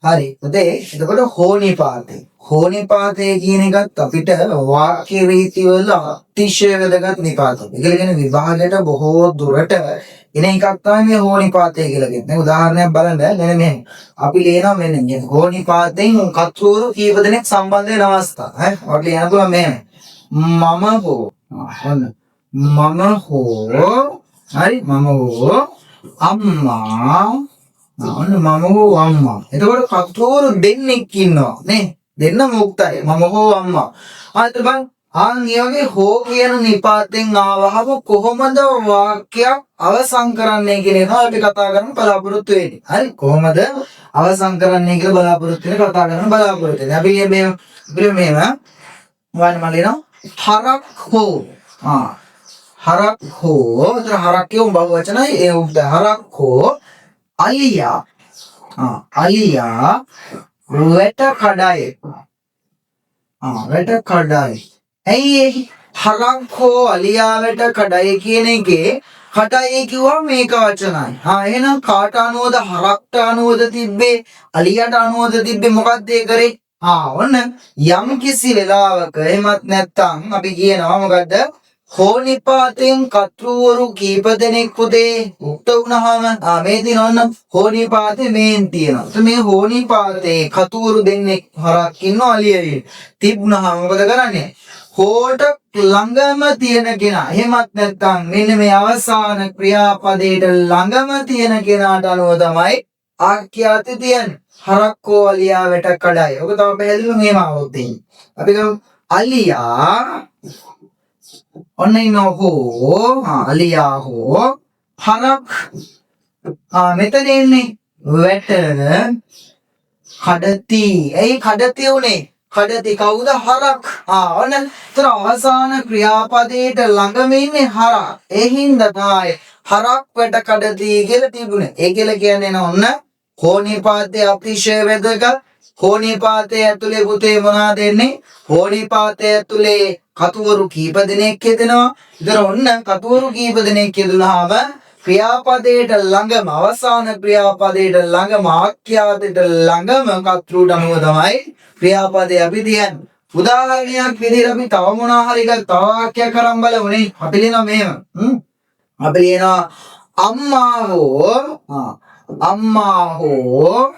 හරි. එතකොට හෝනිපාතේ. හෝනිපාතේ කියන එකත් අපිට වාක්‍ය රීතිවල අතිශය වැදගත් නිපාතයක්. ඒ කියන්නේ විභාගයට බොහෝ දුරට එන එකක් තමයි මේ හෝනිපාතය කියලා කියන්නේ. උදාහරණයක් බලන්න මෙන්න මෙහෙම. අපි ලියනවා මෙන්න මේ හෝනිපාතෙන් කතුවරු කීප දෙනෙක් සම්බන්ධ වෙන අවස්ථා. ඔයාලට ලියන්න පුළුවන් මෙහෙම. මම හෝ ඔන්න මම හෝ හරි මම හෝ අම්මා ඔන්න මම හෝ අම්මා. එතකොට කතුවරු දෙන්නෙක් ඉන්නවා නේ. දෙන්න මුක්තයි. මම හෝ අම්මා. ආයෙත් බලන්න මේ වගේ හෝ කියන නිපාතෙන් ආවහම කොහොමද වාක්‍යයක් අවසන් කරන්නේ කියන එක අපි කතා කරන්න බලාපොරොත්තු වෙන්නේ. හරි කොහොමද අවසන් කරන්නේ කියලා බලාපොරොත්තු වෙන කතා කරන්න බලාපොරොත්තු වෙන්නේ. අපි මේව වань මලිනවා හරක් හෝ හරක් හෝ හරක් කියමු බහුව වචනයි ඒ උද්ද හරක් හෝ අලියා අලියා වැට කඩයි වැට කඩයි. ඇයි හරක් හෝ අලියා වැට කඩයි කියන එකේ කඩයි කිව්වම මේක වචනයි. එහෙනම් කාට අනුවද හරක්ට අනුවද තිබ්බේ අලියාට අනුවද තිබ්බේ මොකක්ද ඒ කරේ? ඔන්න යම් කිසි වෙලාවක එහෙමත් නැත්නම් අපි කියනවා මොකද්ද? හෝනිපාතෙන් කතුවරු කීප දෙනෙක් පුතේ උක්ත වුණාම මේ දිනවන්න හෝනිපාතේ මේන් තියෙනවා. මේ හෝනිපාතේ කතුවරු දෙන්නෙක් හරක් ඉන්නවා අලියෙ. තිබුණාම මොකද කරන්නේ? හෝට ළඟම තියෙන කෙනා. එහෙමත් නැත්නම් මෙන්න මේ අවසාන ක්‍රියාපදයට ළඟම තියෙන කෙනාට අනුව තමයි ආඛ්‍යාතය තියෙන්නේ. හරක්කෝ අලියා වැට කඩයි. ඔක තව පැහැදිලිව මෙහෙම આવොත් අපි ගමු අලියා ඔන්න ඉන්නෝ හෝ අලියා හෝ හරක් මෙතන එන්නේ වැට කඩති. ඇයි කඩති උනේ? කඩති කවුද? හරක්. ඔන්න ඒතර අවසාන ක්‍රියාපදයට ළඟම ඉන්නේ හරක්. ඒ හින්දා තමයි හරක් වැට කඩති කියලා තිබුණේ. ඒ කියලා කියන්නේ ඔන්න හෝනිපාතේ අතිශය වැදගත්. හෝනිපාතේ ඇතුලේ පුතේ මොනවද එන්නේ? හෝනිපාතේ ඇතුලේ කතුවරු කීප දෙනෙක් යෙදෙනවා. ඉතින් ඔන්න කතුවරු කීප දෙනෙක් යෙදුනහම ක්‍රියාපදයට ළඟම අවසාන ක්‍රියාපදයට ළඟම ආඛ්‍යාතයට ළඟම කතෘට අනුව තමයි ක්‍රියාපදේ අපි තියන්නේ. උදාහරණයක් විදිහට අපි තව මොනවා හරි තව වාක්‍යයක් කරන් බලමුනේ. අපි ලියනවා මෙහෙම. අපි ලියනවා අම්මා හෝ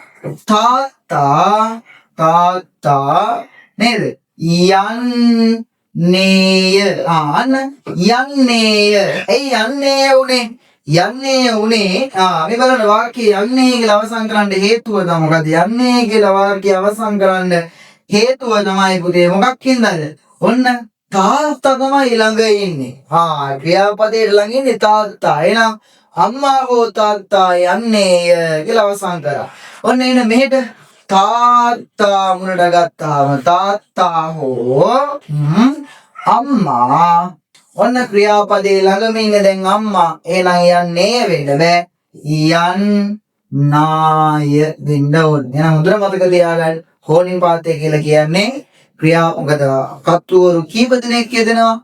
තාත්තා නේද? යන්නේය. යන්නේය. ඇයි යන්නේ උනේ? යන්නේ උනේ මේ බලන්න වාක්‍යය යන්නේ කියලා අවසන් කරන්න හේතුව තමයි මොකද? යන්නේ කියලා වාක්‍යය අවසන් කරන්න හේතුව තමයි පුතේ මොකක් හින්දාද? ඔන්න තාත්තා තමයි ළඟ ඉන්නේ. ක්‍රියාපදයේ ළඟ ඉන්නේ තාත්තා. එහෙනම් අම්මා හෝ තාත්තා යන්නේය කියලා අවසන් කරා. ඔන්න එන මෙහෙට තාත්තා මුලට ගත්තාම තාත්තා හෝ අම්මා ඔන්න ක්‍රියාපදේ ළඟම ඉන්නේ දැන් අම්මා. එහෙනම් යන්නේ වෙන්න බෑ. යන්නාය වෙන්න ඕනේ. එහෙනම් හොඳට මතක තියාගන්න. හෝනිපාතය කියලා කියන්නේ මොකද කතුවරු කීප දෙනෙක් යෙදෙනවා.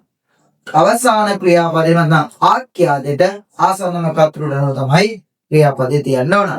අවසාන ක්‍රියාපදේ නැත්නම් ආඛ්‍යාතයට ආසන්නම කතෘට අනුව තමයි ක්‍රියාපදේ තියන්න ඕන.